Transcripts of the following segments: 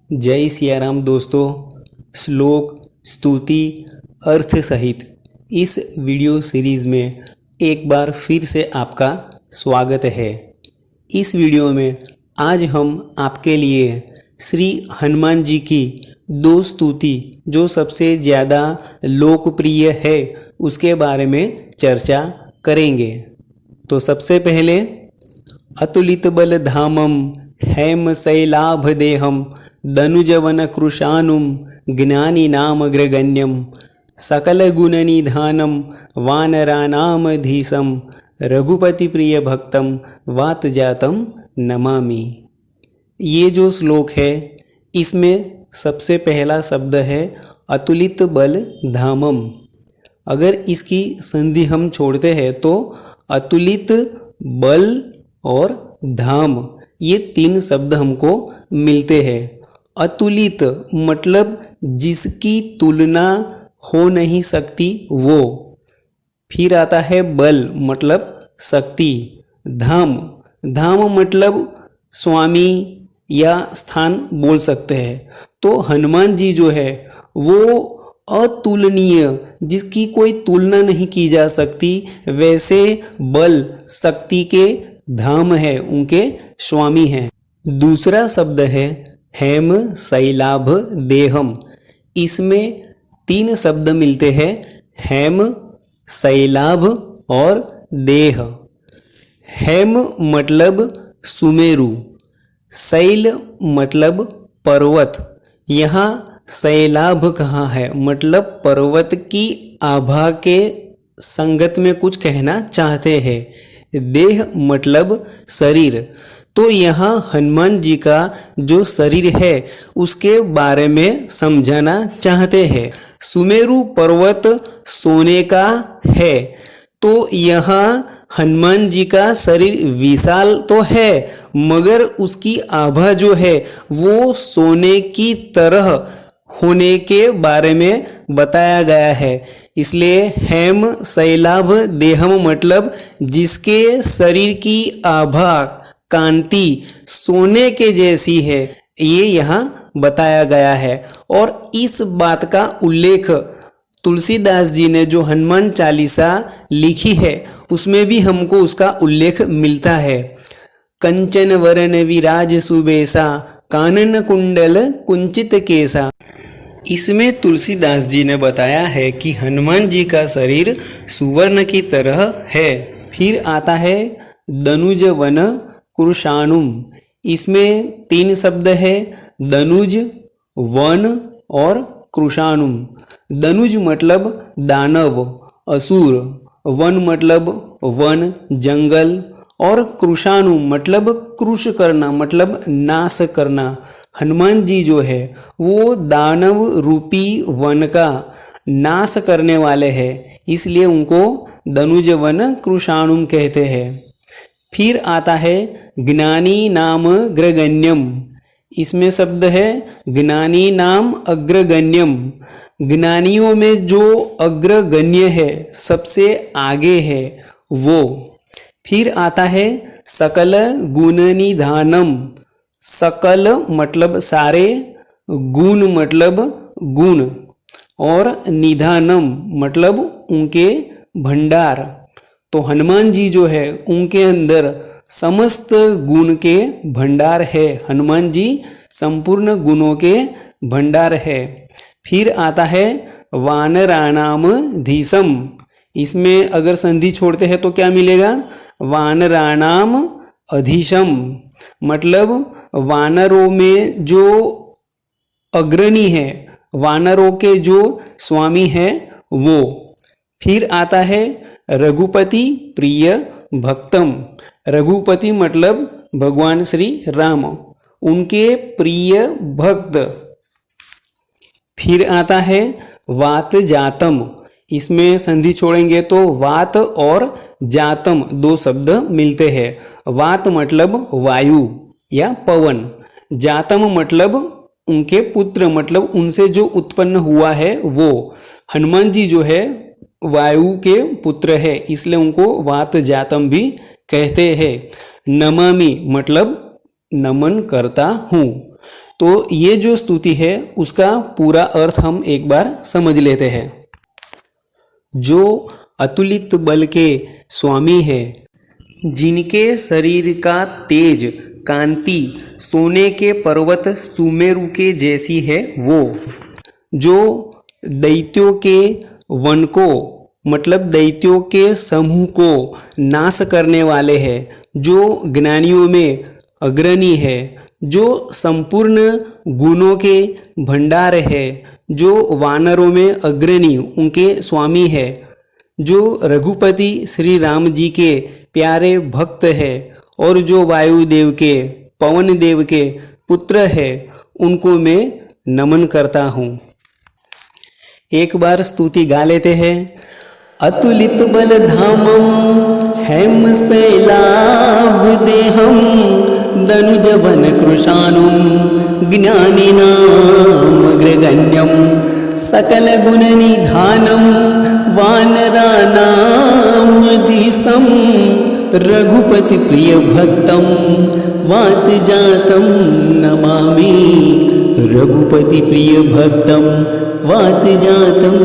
जय सियाराम दोस्तों। श्लोक स्तुति अर्थ सहित इस वीडियो सीरीज़ में एक बार फिर से आपका स्वागत है। इस वीडियो में आज हम आपके लिए श्री हनुमान जी की दो स्तुति जो सबसे ज़्यादा लोकप्रिय है उसके बारे में चर्चा करेंगे। तो सबसे पहले अतुलित बल धामम हेम शैलाभ देहम दनुजवन कृशानुम ज्ञानी नाम अग्रगण्यम सकल गुण निधानम वानरानामधीशम रघुपति प्रिय भक्तम वात जातम नमामि। ये जो श्लोक है इसमें सबसे पहला शब्द है अतुलित बल धामम। अगर इसकी संधि हम छोड़ते हैं तो अतुलित बल और धाम ये तीन शब्द हमको मिलते हैं। अतुलित मतलब जिसकी तुलना हो नहीं सकती वो। फिर आता है बल मतलब शक्ति। धाम धाम मतलब स्वामी या स्थान बोल सकते हैं। तो हनुमान जी जो है वो अतुलनीय, जिसकी कोई तुलना नहीं की जा सकती, वैसे बल शक्ति के धाम है, उनके स्वामी हैं। दूसरा शब्द है हेम शैलाभ देहम। इसमें तीन शब्द मिलते हैं, हेम शैलाभ और देह। हेम मतलब सुमेरु, शैल मतलब पर्वत। यहाँ शैलाभ कहाँ है मतलब पर्वत की आभा के संगत में कुछ कहना चाहते हैं। देह मतलब शरीर। तो यहाँ हनुमान जी का जो शरीर है उसके बारे में समझाना चाहते हैं। सुमेरु पर्वत सोने का है, तो यहाँ हनुमान जी का शरीर विशाल तो है मगर उसकी आभा जो है वो सोने की तरह होने के बारे में बताया गया है। इसलिए हेम शैलाभ देहम मतलब जिसके शरीर की आभा कांति सोने के जैसी है, ये यहाँ बताया गया है। और इस बात का उल्लेख तुलसीदास जी ने जो हनुमान चालीसा लिखी है उसमें भी हमको उसका उल्लेख मिलता है। कंचन वरन विराज सुबेसा कानन कुंडल कुंचित केसा। इसमें तुलसीदास जी ने बताया है कि हनुमान जी का शरीर सुवर्ण की तरह है। फिर आता है दनुज वन कृशानुम। इसमें तीन शब्द है, दनुज, वन और कृशानुम। दनुज मतलब दानव असुर, वन मतलब वन जंगल, और कृशानु मतलब क्रूश करना मतलब नाश करना। हनुमान जी जो है वो दानव रूपी वन का नाश करने वाले हैं, इसलिए उनको दनुज वन कृशानुम कहते हैं। फिर आता है ज्ञानी नाम अग्रगण्यम। इसमें शब्द है ज्ञानी नाम अग्रगण्यम। ज्ञानियों में जो अग्रगण्य है, सबसे आगे है वो। फिर आता है सकल गुण निधानम। सकल मतलब सारे, गुण मतलब गुण, और निधानम मतलब उनके भंडार। तो हनुमान जी जो है उनके अंदर समस्त गुण के भंडार है। हनुमान जी संपूर्ण गुणों के भंडार है। फिर आता है वानराणाम धीशम। इसमें अगर संधि छोड़ते हैं तो क्या मिलेगा, वानराणाम अधीशम मतलब वानरों में जो अग्रणी है, वानरों के जो स्वामी है वो। फिर आता है रघुपति प्रिय भक्तम। रघुपति मतलब भगवान श्री राम, उनके प्रिय भक्त। फिर आता है वात जातम। इसमें संधि छोड़ेंगे तो वात और जातम दो शब्द मिलते हैं। वात मतलब वायु या पवन, जातम मतलब उनके पुत्र मतलब उनसे जो उत्पन्न हुआ है वो। हनुमान जी जो है वायु के पुत्र है, इसलिए उनको वात जातम भी कहते हैं। नमामि मतलब नमन करता हूँ। तो ये जो स्तुति है उसका पूरा अर्थ हम एक बार समझ लेते हैं। जो अतुलित बल के स्वामी है, जिनके शरीर का तेज कांति सोने के पर्वत सुमेरु के जैसी है, वो जो दैत्यों के वन को मतलब दैत्यों के समूह को नाश करने वाले हैं, जो ज्ञानियों में अग्रणी है, जो संपूर्ण गुणों के भंडार है, जो वानरों में अग्रणी उनके स्वामी है, जो रघुपति श्री राम जी के प्यारे भक्त है और जो वायुदेव के पवन देव के पुत्र है, उनको मैं नमन करता हूँ। एक बार स्तुति गा लेते हैं। अतुलित बल धामम हेम शैलाभ देहम दनुजवन कृशानुम ज्ञानिनाम अग्रगण्यम सकल गुण निधानम वानरानाम दिशम रघुपति प्रिय भक्तम वात जातम नमामि। रघुपति प्रिय भक्तम वात जातम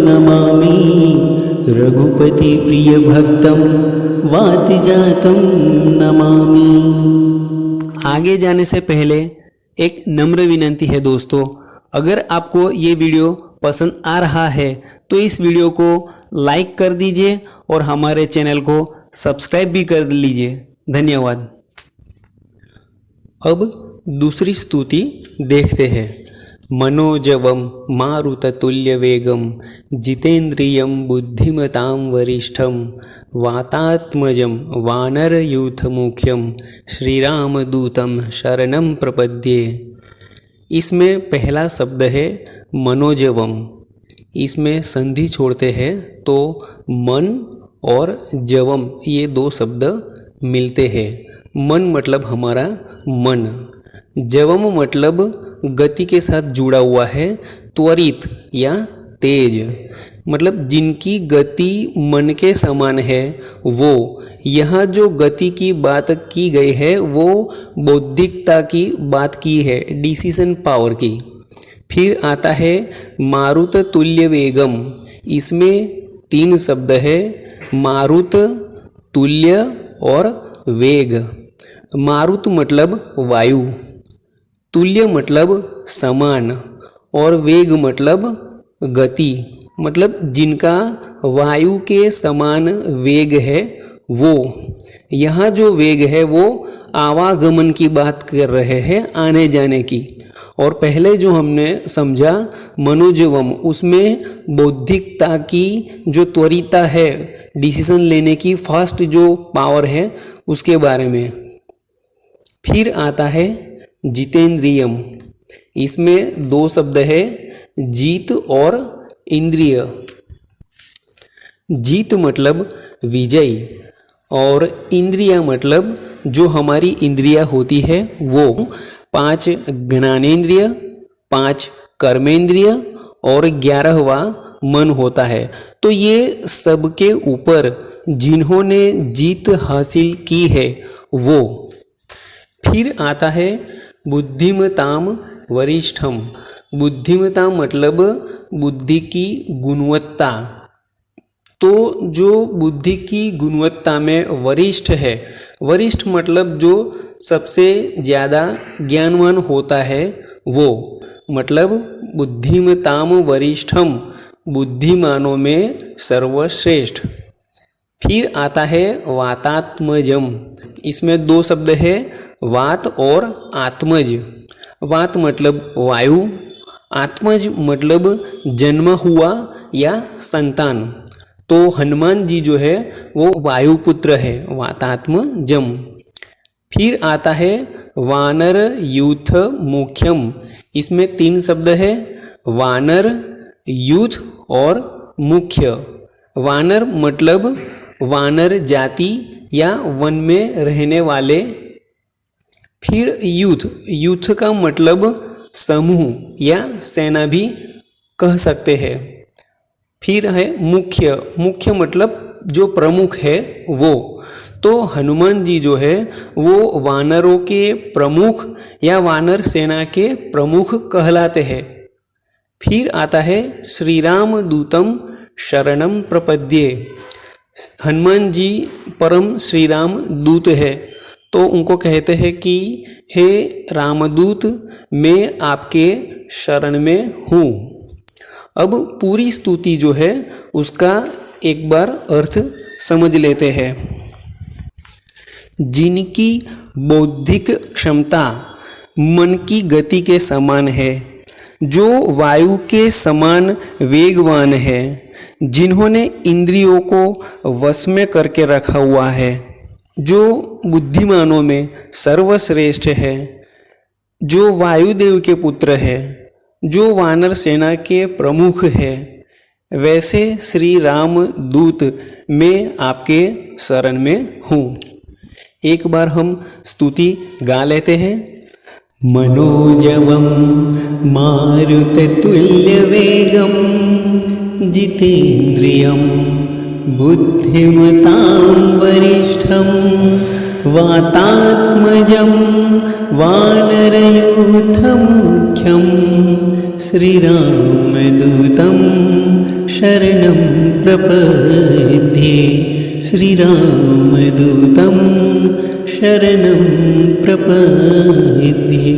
नमामि। रघुपति प्रिय भक्तम वात जातम नमामि। आगे जाने से पहले एक नम्र विनंती है दोस्तों, अगर आपको ये वीडियो पसंद आ रहा है तो इस वीडियो को लाइक कर दीजिए और हमारे चैनल को सब्सक्राइब भी कर लीजिए। धन्यवाद। अब दूसरी स्तुति देखते हैं। मनोजवम मारुततुल्य वेगम जितेन्द्रियम बुद्धिमतां वरिष्ठम वातात्मजं वानरयूथ मुख्यम श्रीरामदूतं शरणं प्रपद्ये। इसमें पहला शब्द है मनोजवम। इसमें संधि छोड़ते हैं तो मन और जवम ये दो शब्द मिलते हैं। मन मतलब हमारा मन, जवम मतलब गति के साथ जुड़ा हुआ है, त्वरित या तेज, मतलब जिनकी गति मन के समान है वो। यहाँ जो गति की बात की गई है वो बौद्धिकता की बात की है, डिसीजन पावर की। फिर आता है मारुत तुल्य वेगम। इसमें तीन शब्द है, मारुत, तुल्य और वेग। मारुत मतलब वायु, तुल्य मतलब समान और वेग मतलब गति, मतलब जिनका वायु के समान वेग है वो। यहाँ जो वेग है वो आवागमन की बात कर रहे हैं, आने जाने की। और पहले जो हमने समझा मनोजवम, उसमें बौद्धिकता की जो त्वरिता है, डिसीजन लेने की फास्ट जो पावर है उसके बारे में। फिर आता है जितेंद्रियम। इसमें दो शब्द है, जीत और इंद्रिय। जीत मतलब विजय और इंद्रिया मतलब जो हमारी इंद्रिया होती है वो। 5 ज्ञानेंद्रिय, 5 कर्मेंद्रिय और 11वां मन होता है। तो ये सबके ऊपर जिन्होंने जीत हासिल की है वो। फिर आता है बुद्धिमताम वरिष्ठम। बुद्धिमता मतलब बुद्धि की गुणवत्ता। तो जो बुद्धि की गुणवत्ता में वरिष्ठ है, वरिष्ठ मतलब जो सबसे ज़्यादा ज्ञानवान होता है वो, मतलब बुद्धिमताम वरिष्ठम, बुद्धिमानों में सर्वश्रेष्ठ। फिर आता है वातात्मजम। इसमें दो शब्द है, वात और आत्मज। वात मतलब वायु, आत्मज मतलब जन्मा हुआ या संतान। तो हनुमान जी जो है वो वायुपुत्र है, वातात्मजम। फिर आता है वानर यूथ मुख्यम। इसमें 3 शब्द है, वानर, यूथ और मुख्य। वानर मतलब वानर जाति या वन में रहने वाले। फिर यूथ, यूथ का मतलब समूह या सेना भी कह सकते हैं। फिर है मुख्य, मुख्य मतलब जो प्रमुख है वो। तो हनुमान जी जो है वो वानरों के प्रमुख या वानर सेना के प्रमुख कहलाते हैं। फिर आता है श्री राम दूतम शरणम प्रपद्ये। हनुमान जी परम श्री राम दूत है, तो उनको कहते हैं कि हे रामदूत, मैं आपके शरण में हूँ। अब पूरी स्तुति जो है उसका एक बार अर्थ समझ लेते हैं। जिनकी बौद्धिक क्षमता मन की गति के समान है, जो वायु के समान वेगवान है, जिन्होंने इंद्रियों को वश में करके रखा हुआ है, जो बुद्धिमानों में सर्वश्रेष्ठ है, जो वायुदेव के पुत्र है, जो वानर सेना के प्रमुख है, वैसे श्री राम दूत मैं आपके शरण में हूँ। एक बार हम स्तुति गा लेते हैं। मनोजवं मारुततुल्यवेगं जितेन्द्रियं बुद्धिमतां वरिष्ठं वातात्मजं वानरयूथमुख्यं श्रीरामदूतं शरणं प्रपद्ये। श्रीरामदूतं शरणं प्रपद्ये।